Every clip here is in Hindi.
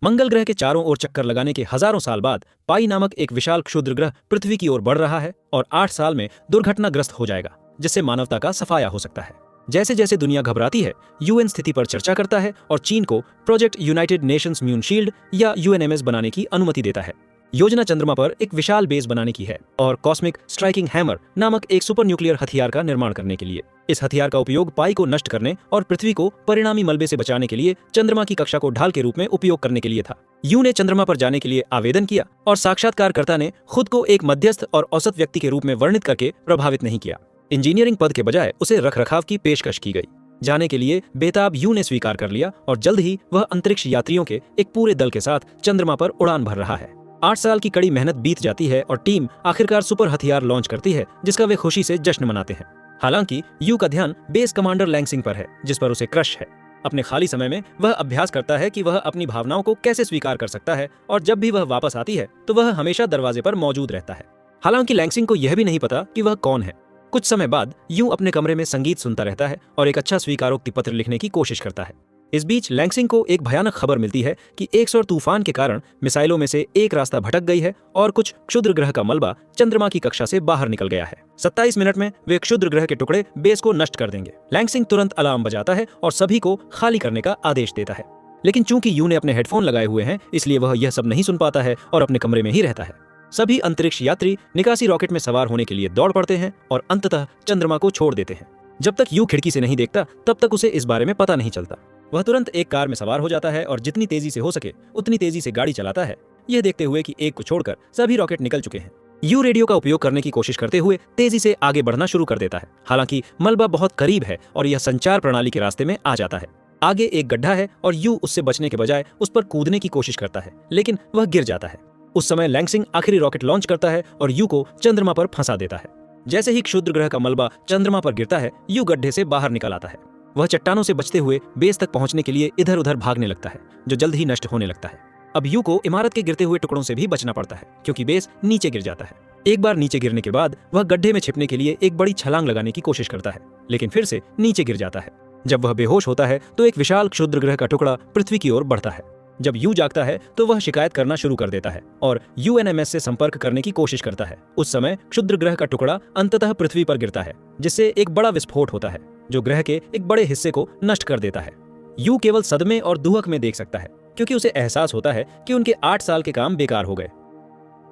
मंगल ग्रह के चारों ओर चक्कर लगाने के हजारों साल बाद पाई नामक एक विशाल क्षुद्र ग्रह पृथ्वी की ओर बढ़ रहा है और 8 साल में दुर्घटनाग्रस्त हो जाएगा, जिससे मानवता का सफाया हो सकता है। जैसे जैसे दुनिया घबराती है, यूएन स्थिति पर चर्चा करता है और चीन को project United Nations moon shield या यूएनएमएस बनाने की अनुमति देता है। योजना चंद्रमा पर एक विशाल बेस बनाने की है और कॉस्मिक स्ट्राइकिंग हैमर नामक एक सुपर न्यूक्लियर हथियार का निर्माण करने के लिए। इस हथियार का उपयोग पाई को नष्ट करने और पृथ्वी को परिणामी मलबे से बचाने के लिए चंद्रमा की कक्षा को ढाल के रूप में उपयोग करने के लिए था। यू ने चंद्रमा पर जाने के लिए आवेदन किया और साक्षात्कारकर्ता ने खुद को एक मध्यस्थ और औसत व्यक्ति के रूप में वर्णित करके प्रभावित नहीं किया। इंजीनियरिंग पद के बजाय उसे रखरखाव की पेशकश की गई। जाने के लिए बेताब यू ने स्वीकार कर लिया और जल्द ही वह अंतरिक्ष यात्रियों के एक पूरे दल के साथ चंद्रमा पर उड़ान भर रहा है। 8 साल की कड़ी मेहनत बीत जाती है और टीम आखिरकार सुपर हथियार लॉन्च करती है, जिसका वे खुशी से जश्न मनाते हैं। हालांकि यू का ध्यान बेस कमांडर लैंगसिंग पर है, जिस पर उसे क्रश है। अपने खाली समय में वह अभ्यास करता है कि वह अपनी भावनाओं को कैसे स्वीकार कर सकता है और जब भी वह वापस आती है तो वह हमेशा दरवाजे पर मौजूद रहता है। हालांकि लैंगसिंग को यह भी नहीं पता कि वह कौन है। कुछ समय बाद यू अपने कमरे में संगीत सुनता रहता है और एक अच्छा स्वीकारोक्ति पत्र लिखने की कोशिश करता है। इस बीच लैंगसिंग को एक भयानक खबर मिलती है कि एक सौर तूफान के कारण मिसाइलों में से एक रास्ता भटक गई है और कुछ क्षुद्र ग्रह का मलबा चंद्रमा की कक्षा से बाहर निकल गया है। 27 मिनट में वे क्षुद्र ग्रह के टुकड़े बेस को नष्ट कर देंगे। लैंगसिंग तुरंत अलार्म बजाता है और सभी को खाली करने का आदेश देता है, लेकिन चूंकि यू ने अपने हेडफोन लगाए हुए हैं, इसलिए वह यह सब नहीं सुन पाता है और अपने कमरे में ही रहता है। सभी अंतरिक्ष यात्री निकासी रॉकेट में सवार होने के लिए दौड़ पड़ते हैं और अंततः चंद्रमा को छोड़ देते हैं। जब तक यू खिड़की से नहीं देखता तब तक उसे इस बारे में पता नहीं चलता। वह तुरंत एक कार में सवार हो जाता है और जितनी तेजी से हो सके उतनी तेजी से गाड़ी चलाता है, यह देखते हुए कि एक को छोड़कर सभी रॉकेट निकल चुके हैं। यू रेडियो का उपयोग करने की कोशिश करते हुए तेजी से आगे बढ़ना शुरू कर देता है। हालांकि मलबा बहुत करीब है और यह संचार प्रणाली के रास्ते में आ जाता है। आगे एक गड्ढा है और यू उससे बचने के बजाय उस पर कूदने की कोशिश करता है, लेकिन वह गिर जाता है। उस समय लैंगसिंग आखिरी रॉकेट लॉन्च करता है और यू को चंद्रमा पर फंसा देता है। जैसे ही क्षुद्र ग्रह का मलबा चंद्रमा पर गिरता है, यू गड्ढे से बाहर निकल आता है। वह चट्टानों से बचते हुए बेस तक पहुंचने के लिए इधर उधर भागने लगता है, जो जल्द ही नष्ट होने लगता है। अब यू को इमारत के गिरते हुए टुकड़ों से भी बचना पड़ता है, क्योंकि बेस नीचे गिर जाता है। एक बार नीचे गिरने के बाद वह गड्ढे में छिपने के लिए एक बड़ी छलांग लगाने की कोशिश करता है, लेकिन फिर से नीचे गिर जाता है। जब वह बेहोश होता है तो एक विशाल क्षुद्र ग्रह का टुकड़ा पृथ्वी की ओर बढ़ता है। जब यू जागता है तो वह शिकायत करना शुरू कर देता है और यूएनएमएस से संपर्क करने की कोशिश करता है। उस समय क्षुद्र ग्रह का टुकड़ा अंततः पृथ्वी पर गिरता है, जिससे एक बड़ा विस्फोट होता है जो ग्रह के एक बड़े हिस्से को नष्ट कर देता है। यू केवल सदमे और दुहक में देख सकता है, क्योंकि उसे एहसास होता है कि उनके 8 साल के काम बेकार हो गए।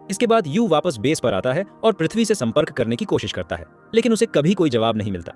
इसके बाद यू वापस बेस पर आता है और पृथ्वी से संपर्क करने की कोशिश करता है, लेकिन उसे कभी कोई जवाब नहीं मिलता।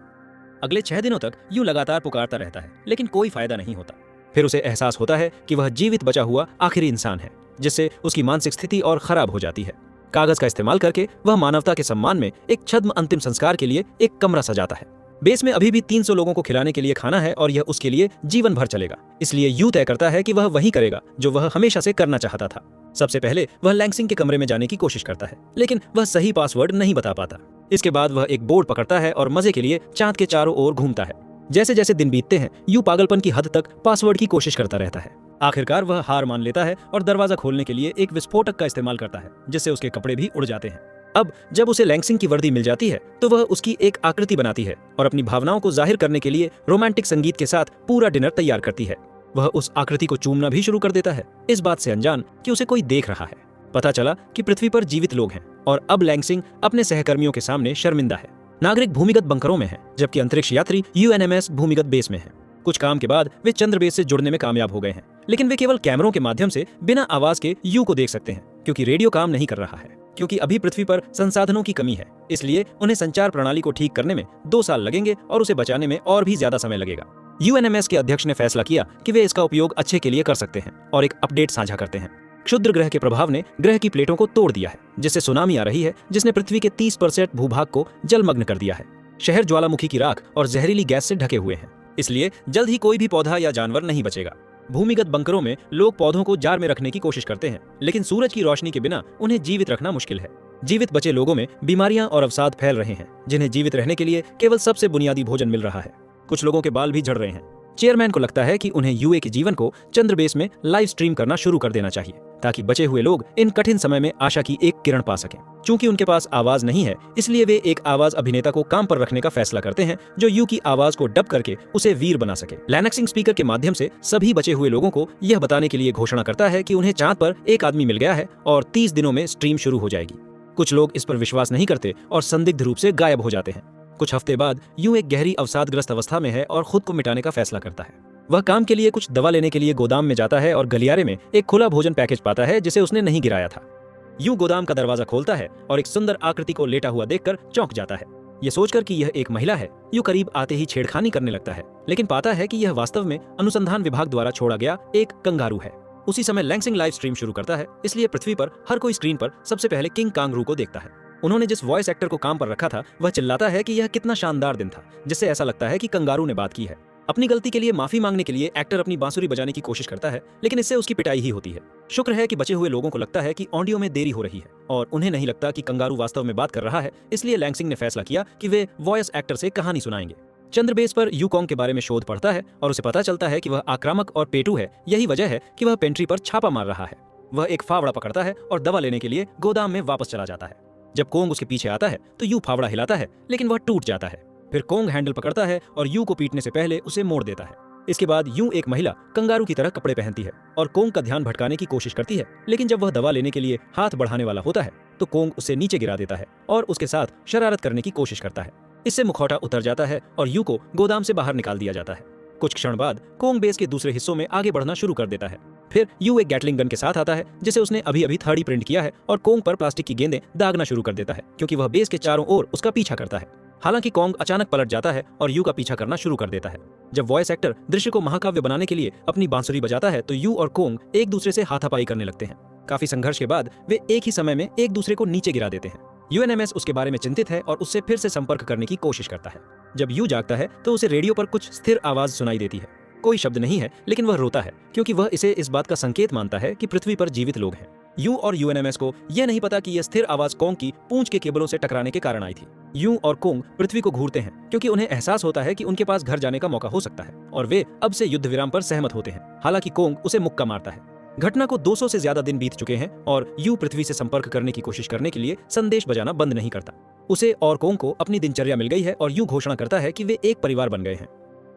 अगले 6 दिनों तक यू लगातार पुकारता रहता है, लेकिन कोई फायदा नहीं होता। फिर उसे एहसास होता है कि वह जीवित बचा हुआ आखिरी इंसान है, जिससे उसकी मानसिक स्थिति और खराब हो जाती है। कागज का इस्तेमाल करके वह मानवता के सम्मान में एक छद्म अंतिम संस्कार के लिए एक कमरा सजाता है। बेस में अभी भी 300 लोगों को खिलाने के लिए खाना है और यह उसके लिए जीवन भर चलेगा। इसलिए यू तय करता है कि वह वही करेगा जो वह हमेशा से करना चाहता था। सबसे पहले वह लैंगसिंग के कमरे में जाने की कोशिश करता है, लेकिन वह सही पासवर्ड नहीं बता पाता। इसके बाद वह एक बोर्ड पकड़ता है और मजे के लिए चांद के चारों ओर घूमता है। जैसे जैसे दिन बीतते हैं, यू पागलपन की हद तक पासवर्ड की कोशिश करता रहता है। आखिरकार वह हार मान लेता है और दरवाजा खोलने के लिए एक विस्फोटक का इस्तेमाल करता है, जिससे उसके कपड़े भी उड़ जाते हैं। अब जब उसे लैंगसिंग की वर्दी मिल जाती है तो वह उसकी एक आकृति बनाती है और अपनी भावनाओं को जाहिर करने के लिए रोमांटिक संगीत के साथ पूरा डिनर तैयार करती है। वह उस आकृति को चूमना भी शुरू कर देता है, इस बात से अनजान कि उसे कोई देख रहा है। पता चला कि पृथ्वी पर जीवित लोग हैं और अब लैंगसिंग अपने सहकर्मियों के सामने शर्मिंदा है। नागरिक भूमिगत बंकरों में हैं, जबकि अंतरिक्ष यात्री यूएनएमएस भूमिगत बेस में हैं। कुछ काम के बाद वे चंद्र बेस से जुड़ने में कामयाब हो गए हैं, लेकिन वे केवल कैमरों के माध्यम से बिना आवाज के यू को देख सकते हैं, क्योंकि रेडियो काम नहीं कर रहा है। क्योंकि अभी पृथ्वी पर संसाधनों की कमी है, इसलिए उन्हें संचार प्रणाली को ठीक करने में 2 साल लगेंगे और उसे बचाने में और भी ज्यादा समय लगेगा। यूएनएमएस के अध्यक्ष ने फैसला किया कि वे इसका उपयोग अच्छे के लिए कर सकते हैं और एक अपडेट साझा करते हैं। क्षुद्र ग्रह के प्रभाव ने ग्रह की प्लेटों को तोड़ दिया है, जिससे सुनामी आ रही है, जिसने पृथ्वी के 30% भूभाग को जलमग्न कर दिया है। शहर ज्वालामुखी की राख और जहरीली गैस से ढके हुए हैं, इसलिए जल्द ही कोई भी पौधा या जानवर नहीं बचेगा। भूमिगत बंकरों में लोग पौधों को जार में रखने की कोशिश करते हैं, लेकिन सूरज की रोशनी के बिना उन्हें जीवित रखना मुश्किल है। जीवित बचे लोगों में बीमारियां और अवसाद फैल रहे हैं, जिन्हें जीवित रहने के लिए केवल सबसे बुनियादी भोजन मिल रहा है। कुछ लोगों के बाल भी झड़ रहे हैं। चेयरमैन को लगता है कि उन्हें यूए के जीवन को चंद्र बेस में लाइव स्ट्रीम करना शुरू कर देना चाहिए, ताकि बचे हुए लोग इन कठिन समय में आशा की एक किरण पा सकें। चूंकि उनके पास आवाज नहीं है, इसलिए वे एक आवाज अभिनेता को काम पर रखने का फैसला करते हैं जो यू की आवाज को डब करके उसे वीर बना सके। लैनेक्सिंग स्पीकर के माध्यम से सभी बचे हुए लोगों को यह बताने के लिए घोषणा करता है कि उन्हें चांद पर एक आदमी मिल गया है और 30 दिनों में स्ट्रीम शुरू हो जाएगी। कुछ लोग इस पर विश्वास नहीं करते और संदिग्ध रूप से गायब हो जाते हैं। कुछ हफ्ते बाद यू एक गहरी अवसादग्रस्त अवस्था में है और खुद को मिटाने का फैसला करता है। वह काम के लिए कुछ दवा लेने के लिए गोदाम में जाता है और गलियारे में एक खुला भोजन पैकेज पाता है जिसे उसने नहीं गिराया था। यू गोदाम का दरवाजा खोलता है और एक सुंदर आकृति को लेटा हुआ देखकर चौंक जाता है। यह सोचकर कि यह एक महिला है, यू करीब आते ही छेड़खानी करने लगता है, लेकिन पाता है कि यह वास्तव में अनुसंधान विभाग द्वारा छोड़ा गया एक कंगारू है। उसी समय लैंगसिंग लाइव स्ट्रीम शुरू करता है, इसलिए पृथ्वी पर हर कोई स्क्रीन पर सबसे पहले किंग कांगरू को देखता है। उन्होंने जिस वॉइस एक्टर को काम पर रखा था वह चिल्लाता है कि यह कितना शानदार दिन था, जिससे ऐसा लगता है कि कंगारू ने बात की है। अपनी गलती के लिए माफी मांगने के लिए एक्टर अपनी बांसुरी बजाने की कोशिश करता है, लेकिन इससे उसकी पिटाई ही होती है। शुक्र है कि बचे हुए लोगों को लगता है कि ऑडियो में देरी हो रही है और उन्हें नहीं लगता कि कंगारू वास्तव में बात कर रहा है, इसलिए लैंगसिंग ने फैसला किया कि वे वॉइस एक्टर से कहानी सुनाएंगे। चंद्रबेस पर यूकोंग के बारे में शोध पढ़ता है और उसे पता चलता है कि वह आक्रामक और पेटू है। यही वजह है कि वह पेंट्री पर छापा मार रहा है। वह एक फावड़ा पकड़ता है और दवा लेने के लिए गोदाम में वापस चला जाता है। जब कोंग उसके पीछे आता है तो यू फावड़ा हिलाता है, लेकिन वह टूट जाता है। फिर कोंग हैंडल पकड़ता है और यू को पीटने से पहले उसे मोड़ देता है। इसके बाद यू एक महिला कंगारू की तरह कपड़े पहनती है और कोंग का ध्यान भटकाने की कोशिश करती है, लेकिन जब वह दवा लेने के लिए हाथ बढ़ाने वाला होता है तो कोंग उसे नीचे गिरा देता है और उसके साथ शरारत करने की कोशिश करता है। इससे मुखौटा उतर जाता है और यू को गोदाम से बाहर निकाल दिया जाता है। कुछ क्षण बाद कोंग बेस के दूसरे हिस्सों में आगे बढ़ना शुरू कर देता है। फिर यू एक गैटलिंग गन के साथ आता है जिसे उसने अभी अभी 3D प्रिंट किया है और कोंग पर प्लास्टिक की गेंदें दागना शुरू कर देता है, क्योंकि वह बेस के चारों ओर उसका पीछा करता है। हालांकि कोंग अचानक पलट जाता है और यू का पीछा करना शुरू कर देता है। जब वॉइस एक्टर दृश्य को महाकाव्य बनाने के लिए अपनी बांसुरी बजाता है तो यू और कोंग एक दूसरे से हाथापाई करने लगते हैं। काफी संघर्ष के बाद वे एक ही समय में एक दूसरे को नीचे गिरा देते हैं। यूएनएमएस उसके बारे में चिंतित है और उससे फिर से संपर्क करने की कोशिश करता है। जब यू जागता है तो उसे रेडियो पर कुछ स्थिर आवाज सुनाई देती है। कोई शब्द नहीं है, लेकिन वह रोता है क्योंकि वह इसे इस बात का संकेत मानता है कि पृथ्वी पर जीवित लोग हैं। यू और यूएनएमएस को यह नहीं पता कि यह स्थिर आवाज कोंग की पूंछ के केबलों से टकराने के कारण आई थी। यू और कोंग पृथ्वी को घूरते हैं क्योंकि उन्हें एहसास होता है कि उनके पास घर जाने का मौका हो सकता है और वे अब से युद्ध विराम पर सहमत होते हैं। हालांकि कोंग उसे मुक्का मारता है। घटना को 200 से ज्यादा दिन बीत चुके हैं और यू पृथ्वी से संपर्क करने की कोशिश करने के लिए संदेश बजाना बंद नहीं करता। उसे और कोंग को अपनी दिनचर्या मिल गई है और यू घोषणा करता है कि वे एक परिवार बन गए हैं।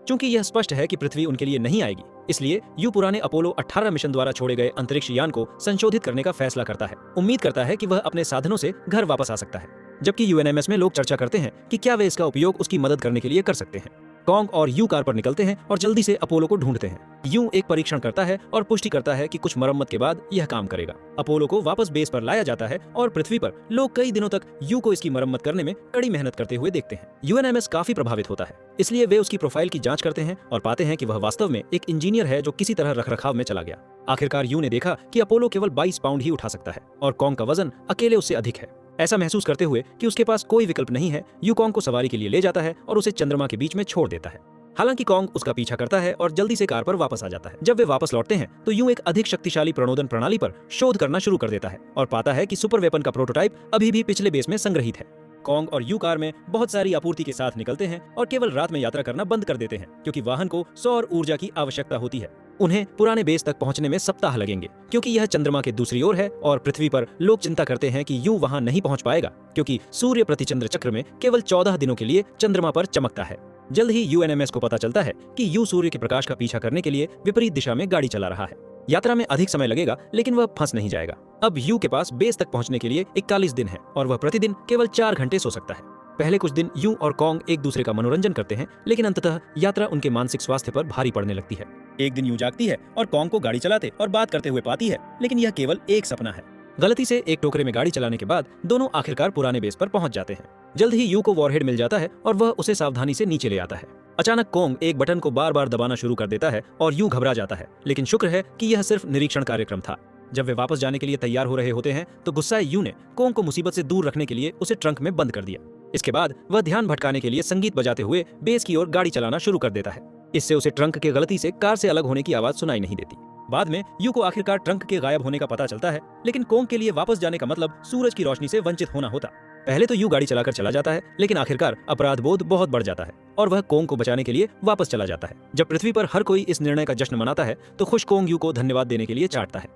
चूंकि यह स्पष्ट है कि पृथ्वी उनके लिए नहीं आएगी, इसलिए यू पुराने अपोलो 18 मिशन द्वारा छोड़े गए अंतरिक्ष यान को संशोधित करने का फैसला करता है। उम्मीद करता है कि वह अपने साधनों से घर वापस आ सकता है। जबकि यूएनएमएस में लोग चर्चा करते हैं कि क्या वे इसका उपयोग उसकी मदद करने के लिए कर सकते हैं। कोंग और यू कार पर निकलते हैं और जल्दी से अपोलो को ढूंढते हैं। यू एक परीक्षण करता है और पुष्टि करता है कि कुछ मरम्मत के बाद यह काम करेगा। अपोलो को वापस बेस पर लाया जाता है और पृथ्वी पर लोग कई दिनों तक यू को इसकी मरम्मत करने में कड़ी मेहनत करते हुए देखते हैं। यूएनएमएस काफी प्रभावित होता है, इसलिए वे उसकी प्रोफाइल की जांच करते हैं और पाते हैं कि वह वास्तव में एक इंजीनियर है जो किसी तरह रखरखाव में चला गया। आखिरकार यू ने देखा कि अपोलो केवल 22 पाउंड ही उठा सकता है और कोंग का वजन अकेले उससे अधिक है। ऐसा महसूस करते हुए कि उसके पास कोई विकल्प नहीं है, यू कोंग को सवारी के लिए ले जाता है और उसे चंद्रमा के बीच में छोड़ देता है। हालांकि कोंग उसका पीछा करता है और जल्दी से कार पर वापस आ जाता है। जब वे वापस लौटते हैं तो यू एक अधिक शक्तिशाली प्रणोदन प्रणाली पर शोध करना शुरू कर देता है और पाता है कि सुपर वेपन का प्रोटोटाइप अभी भी पिछले बेस में संग्रहित है। कोंग और यू कार में बहुत सारी आपूर्ति के साथ निकलते हैं और केवल रात में यात्रा करना बंद कर देते हैं क्योंकि वाहन को सौर ऊर्जा की आवश्यकता होती है। उन्हें पुराने बेस तक पहुंचने में सप्ताह लगेंगे क्योंकि यह चंद्रमा के दूसरी ओर है और पृथ्वी पर लोग चिंता करते हैं कि यू वहां नहीं पहुंच पाएगा क्योंकि सूर्य प्रतिचंद्र चक्र में केवल 14 दिनों के लिए चंद्रमा पर चमकता है। जल्द ही यूएनएमएस को पता चलता है कि यू सूर्य के प्रकाश का पीछा करने के लिए विपरीत दिशा में गाड़ी चला रहा है। यात्रा में अधिक समय लगेगा, लेकिन वह फंस नहीं जाएगा। अब यू के पास बेस तक पहुंचने के लिए 41 दिन है और वह प्रतिदिन केवल 4 घंटे सो सकता है। पहले कुछ दिन यू और कोंग एक दूसरे का मनोरंजन करते हैं, लेकिन अंततः यात्रा उनके मानसिक स्वास्थ्य पर भारी पड़ने लगती है। एक दिन यू जागती है और कोंग को गाड़ी चलाते और बात करते हुए पाती है, लेकिन यह केवल एक सपना है। गलती से एक टोकरे में गाड़ी चलाने के बाद दोनों आखिरकार पुराने बेस पर पहुंच जाते हैं। जल्द ही यू को वॉरहेड मिल जाता है और वह उसे सावधानी से नीचे ले आता है। अचानक कोंग एक बटन को बार बार दबाना शुरू कर देता है और यू घबरा जाता है, लेकिन शुक्र है कि यह सिर्फ निरीक्षण कार्यक्रम था। जब वे वापस जाने के लिए तैयार हो रहे होते हैं तो गुस्साए यू ने कोंग को मुसीबत से दूर रखने के लिए उसे ट्रंक में बंद कर दिया। इसके बाद वह ध्यान भटकाने के लिए संगीत बजाते हुए बेस की ओर गाड़ी चलाना शुरू कर देता है। इससे उसे ट्रंक के गलती से कार से अलग होने की आवाज सुनाई नहीं देती। बाद में यू को आखिरकार ट्रंक के गायब होने का पता चलता है, लेकिन कोंग के लिए वापस जाने का मतलब सूरज की रोशनी से वंचित होना होता। पहले तो यू गाड़ी चलाकर चला जाता है, लेकिन आखिरकार अपराध बोध बहुत बढ़ जाता है और वह कोंग को बचाने के लिए वापस चला जाता है। जब पृथ्वी पर हर कोई इस निर्णय का जश्न मनाता है तो खुश कोंग यू को धन्यवाद देने के लिए चाहता है।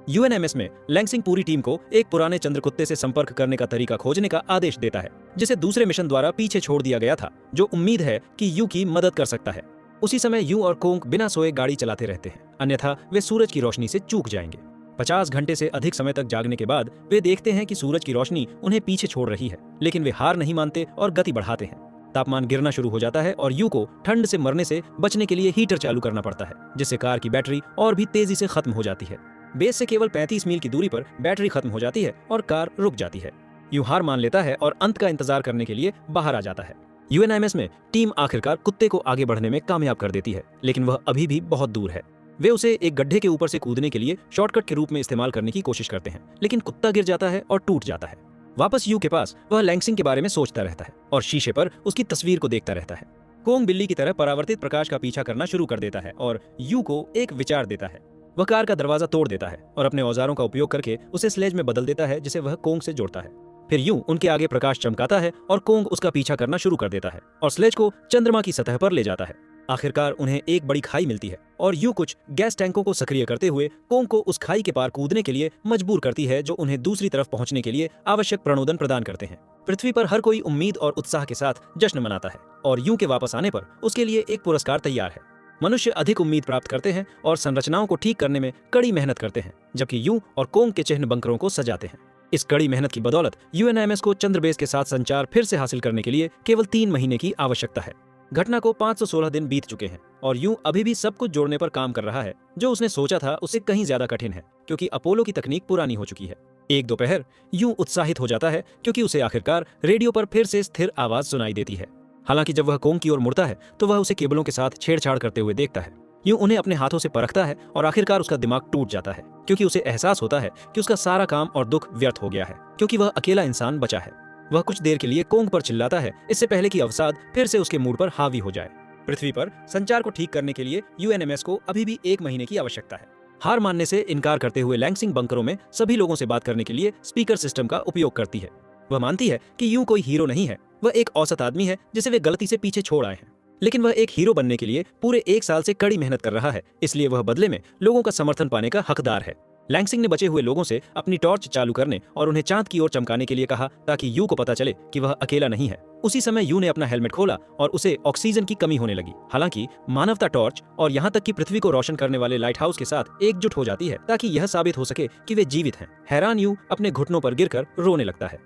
यूएनएमएस में लैंगसिंग पूरी टीम को एक पुराने चंद्रकुत्ते से संपर्क करने का तरीका खोजने का आदेश देता है, जिसे दूसरे मिशन द्वारा पीछे छोड़ दिया गया था, जो उम्मीद है कि यू की मदद कर सकता है। उसी समय यू और कोंग बिना सोए गाड़ी चलाते रहते हैं, अन्यथा वे सूरज की रोशनी से चूक जाएंगे। 50 घंटे से अधिक समय तक जागने के बाद वे देखते हैं कि सूरज की रोशनी उन्हें पीछे छोड़ रही है, लेकिन वे हार नहीं मानते और गति बढ़ाते हैं। तापमान गिरना शुरू हो जाता है और यू को ठंड से मरने से बचने के लिए हीटर चालू करना पड़ता है, जिससे कार की बैटरी और भी तेजी से खत्म हो जाती है। बेस से केवल 35 मील की दूरी पर बैटरी खत्म हो जाती है और कार रुक जाती है। यू हार मान लेता है और अंत का इंतजार करने के लिए बाहर आ जाता है। यूएनएमएस में टीम आखिरकार कुत्ते को आगे बढ़ने में कामयाब कर देती है, लेकिन वह अभी भी बहुत दूर है। वे उसे एक गड्ढे के ऊपर से कूदने के लिए शॉर्टकट के रूप में इस्तेमाल करने की कोशिश करते हैं, लेकिन कुत्ता गिर जाता है और टूट जाता है। वापस यू के पास वह लैंगसिंग के बारे में सोचता रहता है और शीशे पर उसकी तस्वीर को देखता रहता है। कोंग बिल्ली की तरह परावर्तित प्रकाश का पीछा करना शुरू कर देता है और यू को एक विचार देता है। वह कार का दरवाजा तोड़ देता है और अपने औजारों का उपयोग करके उसे स्लेज में बदल देता है, जिसे वह कोंग से जोड़ता है। फिर यूं उनके आगे प्रकाश चमकाता है और कोंग उसका पीछा करना शुरू कर देता है और स्लेज को चंद्रमा की सतह पर ले जाता है। आखिरकार उन्हें एक बड़ी खाई मिलती है और यूं कुछ गैस टैंकों को सक्रिय करते हुए कोंग को उस खाई के पार कूदने के लिए मजबूर करती है, जो उन्हें दूसरी तरफ पहुंचने के लिए आवश्यक प्रणोदन प्रदान करते हैं। पृथ्वी पर हर कोई उम्मीद और उत्साह के साथ जश्न मनाता है और यूं के वापस आने पर उसके लिए एक पुरस्कार तैयार है। मनुष्य अधिक उम्मीद प्राप्त करते हैं और संरचनाओं को ठीक करने में कड़ी मेहनत करते हैं, जबकि यू और कोंग के चिन्ह बंकरों को सजाते हैं। इस कड़ी मेहनत की बदौलत यूएनएमएस को चंद्रबेस के साथ संचार फिर से हासिल करने के लिए केवल 3 महीने की आवश्यकता है। घटना को 516 दिन बीत चुके हैं और यूं अभी भी सब कुछ जोड़ने पर काम कर रहा है, जो उसने सोचा था उससे कहीं ज्यादा कठिन है, क्योंकि अपोलो की तकनीक पुरानी हो चुकी है। एक दोपहर यूं उत्साहित हो जाता है क्योंकि उसे आखिरकार रेडियो पर फिर से स्थिर आवाज सुनाई देती है। हालांकि जब वह कोंग की ओर मुड़ता है तो वह उसे केबलों के साथ छेड़छाड़ करते हुए देखता है। यूं उन्हें अपने हाथों से परखता है और आखिरकार उसका दिमाग टूट जाता है, क्योंकि उसे एहसास होता है कि उसका सारा काम और दुख व्यर्थ हो गया है, क्योंकि वह अकेला इंसान बचा है। वह कुछ देर के लिए कोंग पर चिल्लाता है, इससे पहले कि अवसाद फिर से उसके मूड पर हावी हो जाए। पृथ्वी पर संचार को ठीक करने के लिए यूएनएमएस को अभी भी 1 महीने की आवश्यकता है। हार मानने से इनकार करते हुए लैंगसिंग बंकरों में सभी लोगों से बात करने के लिए स्पीकर सिस्टम का उपयोग करती है। वह मानती है कि यूं कोई हीरो नहीं है, वह एक औसत आदमी है जिसे वे गलती से पीछे छोड़ आए हैं, लेकिन वह एक हीरो बनने के लिए पूरे 1 साल से कड़ी मेहनत कर रहा है, इसलिए वह बदले में लोगों का समर्थन पाने का हकदार है। लैंगसिंग ने बचे हुए लोगों से अपनी टॉर्च चालू करने और उन्हें चांद की ओर चमकाने के लिए कहा, ताकि यू को पता चले कि वह अकेला नहीं है। उसी समय यू ने अपना हेलमेट खोला और उसे ऑक्सीजन की कमी होने लगी। हालांकि मानवता टॉर्च और यहाँ तक कि पृथ्वी को रोशन करने वाले लाइट हाउस के साथ एकजुट हो जाती है, ताकि यह साबित हो सके कि वे जीवित हैं। हैरान यू अपने घुटनों पर गिरकर रोने लगता है।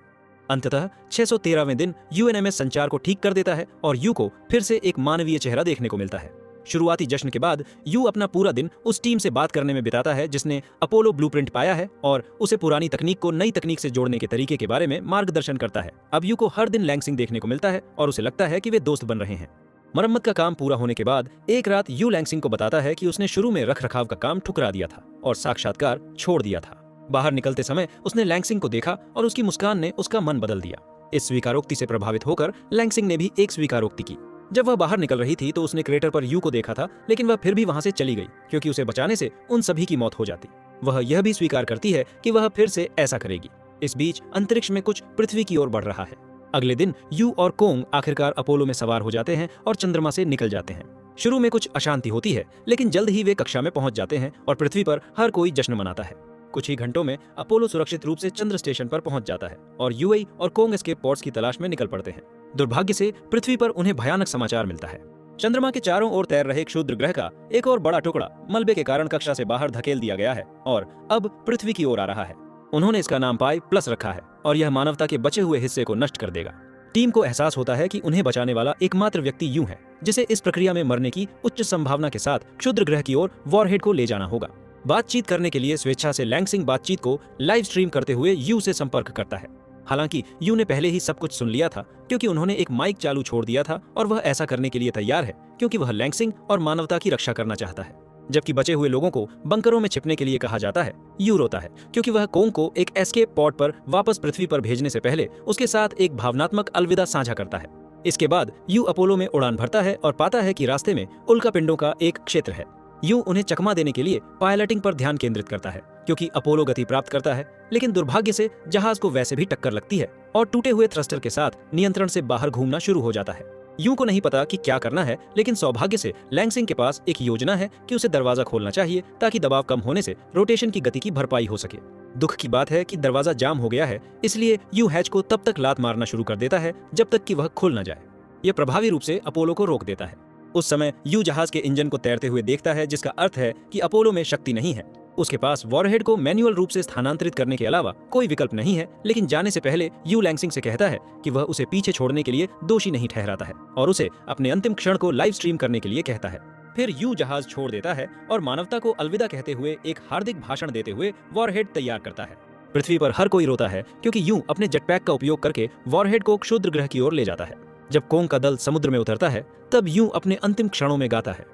अंततः 613वें दिन यूएनएमएस संचार को ठीक कर देता है और यू को फिर से एक मानवीय चेहरा देखने को मिलता है। शुरुआती जश्न के बाद यू अपना पूरा दिन उस टीम से बात करने में बिताता है जिसने अपोलो ब्लूप्रिंट पाया है और उसे पुरानी तकनीक को नई तकनीक से जोड़ने के तरीके के बारे में मार्गदर्शन करता है। अब यू को हर दिन लैंगसिंग देखने को मिलता है और उसे लगता है कि वे दोस्त बन रहे हैं। मरम्मत का काम पूरा होने के बाद एक रात यू लैंगसिंग को बताता है कि उसने शुरू में रख रखाव का काम ठुकरा दिया था और साक्षात्कार छोड़ दिया था। बाहर निकलते समय उसने लैंगसिंग को देखा और उसकी मुस्कान ने उसका मन बदल दिया। इस स्वीकारोक्ति से प्रभावित होकर लैंगसिंग ने भी एक स्वीकारोक्ति की। जब वह बाहर निकल रही थी तो उसने क्रेटर पर यू को देखा था, लेकिन वह फिर भी वहां से चली गई, क्योंकि उसे बचाने से उन सभी की मौत हो जाती। वह यह भी स्वीकार करती है कि वह फिर से ऐसा करेगी। इस बीच अंतरिक्ष में कुछ पृथ्वी की ओर बढ़ रहा है। अगले दिन यू और कोंग आखिरकार अपोलो में सवार हो जाते हैं और चंद्रमा से निकल जाते हैं। शुरू में कुछ अशांति होती है, लेकिन जल्द ही वे कक्षा में पहुंच जाते हैं और पृथ्वी पर हर कोई जश्न मनाता है। कुछ ही घंटों में अपोलो सुरक्षित रूप से चंद्र स्टेशन पर पहुंच जाता है और यूएई और कोंग एस्केप पॉड्स की तलाश में निकल पड़ते हैं। दुर्भाग्य से पृथ्वी पर उन्हें भयानक समाचार मिलता है। चंद्रमा के चारों ओर तैर रहे क्षुद्र ग्रह का एक और बड़ा टुकड़ा मलबे के कारण कक्षा से बाहर धकेल दिया गया है और अब पृथ्वी की ओर आ रहा है। उन्होंने इसका नाम पाई प्लस रखा है और यह मानवता के बचे हुए हिस्से को नष्ट कर देगा। टीम को एहसास होता है कि उन्हें बचाने वाला एकमात्र व्यक्ति यू है, जिसे इस प्रक्रिया में मरने की उच्च संभावना के साथ क्षुद्र ग्रह की ओर वॉरहेड को ले जाना होगा। बातचीत करने के लिए स्वेच्छा से लैंगसिंग बातचीत को लाइव स्ट्रीम करते हुए यू से संपर्क करता है। हालांकि यू ने पहले ही सब कुछ सुन लिया था, क्योंकि उन्होंने एक माइक चालू छोड़ दिया था और वह ऐसा करने के लिए तैयार है क्योंकि वह लैंगसिंग और मानवता की रक्षा करना चाहता है। जबकि बचे हुए लोगों को बंकरों में छिपने के लिए कहा जाता है, यू रोता है क्योंकि वह कोंग को एक एस्केप पॉड पर वापस पृथ्वी पर भेजने से पहले उसके साथ एक भावनात्मक अलविदा साझा करता है। इसके बाद यू अपोलो में उड़ान भरता है और पाता है कि रास्ते में उल्कापिंडों का एक क्षेत्र है। यू उन्हें चकमा देने के लिए पायलटिंग पर ध्यान केंद्रित करता है, क्योंकि अपोलो गति प्राप्त करता है, लेकिन दुर्भाग्य से जहाज को वैसे भी टक्कर लगती है और टूटे हुए थ्रस्टर के साथ नियंत्रण से बाहर घूमना शुरू हो जाता है। यू को नहीं पता कि क्या करना है, लेकिन सौभाग्य से लैंगसिंग के पास एक योजना है कि उसे दरवाजा खोलना चाहिए ताकि दबाव कम होने से रोटेशन की गति की भरपाई हो सके। दुख की बात है कि दरवाजा जाम हो गया है, इसलिए यू हैच को तब तक लात मारना शुरू कर देता है जब तक कि वह खुल न जाए। यह प्रभावी रूप से अपोलो को रोक देता है। उस समय यू जहाज के इंजन को तैरते हुए देखता है, जिसका अर्थ है कि अपोलो में शक्ति नहीं है। उसके पास वॉरहेड को मैन्युअल रूप से स्थानांतरित करने के अलावा कोई विकल्प नहीं है, लेकिन जाने से पहले यू लैंगसिंग से कहता है कि वह उसे पीछे छोड़ने के लिए दोषी नहीं ठहराता है और उसे अपने अंतिम क्षण को लाइव स्ट्रीम करने के लिए कहता है। फिर यू जहाज छोड़ देता है और मानवता को अलविदा कहते हुए एक हार्दिक भाषण देते हुए वॉरहेड तैयार करता है। पृथ्वी पर हर कोई रोता है क्योंकि यू अपने जेटपैक का उपयोग करके वॉरहेड को क्षुद्र ग्रह की ओर ले जाता है। जब कोंग का दल समुद्र में उतरता है, तब यू अपने अंतिम क्षणों में गाता है।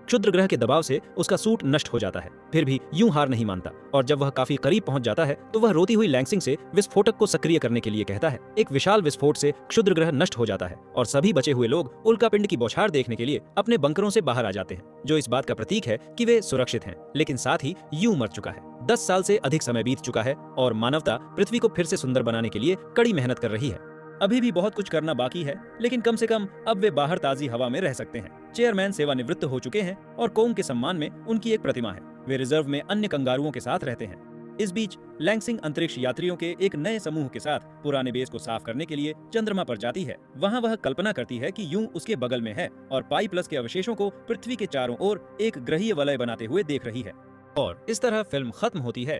क्षुद्र ग्रह के दबाव से उसका सूट नष्ट हो जाता है, फिर भी यूं हार नहीं मानता और जब वह काफी करीब पहुंच जाता है तो वह रोती हुई लैंगसिंग से विस्फोटक को सक्रिय करने के लिए कहता है। एक विशाल विस्फोट से क्षुद्र ग्रह नष्ट हो जाता है और सभी बचे हुए लोग उल्कापिंड की बौछार देखने के लिए अपने बंकरों से बाहर आ जाते हैं, जो इस बात का प्रतीक है कि वे सुरक्षित हैं। लेकिन साथ ही यूं मर चुका है। 10 साल से अधिक समय बीत चुका है और मानवता पृथ्वी को फिर से सुंदर बनाने के लिए कड़ी मेहनत कर रही है। अभी भी बहुत कुछ करना बाकी है, लेकिन कम से कम अब वे बाहर ताजी हवा में रह सकते हैं। चेयरमैन सेवानिवृत्त हो चुके हैं और कोंग के सम्मान में उनकी एक प्रतिमा है। वे रिजर्व में अन्य कंगारुओं के साथ रहते हैं। इस बीच लैंगसिंग अंतरिक्ष यात्रियों के एक नए समूह के साथ पुराने बेस को साफ करने के लिए चंद्रमा पर जाती है। वहां वह कल्पना करती है कि यूं उसके बगल में है और पाई प्लस के अवशेषों को पृथ्वी के चारों ओर एक ग्रहीय वलय बनाते हुए देख रही है। और इस तरह फिल्म खत्म होती है।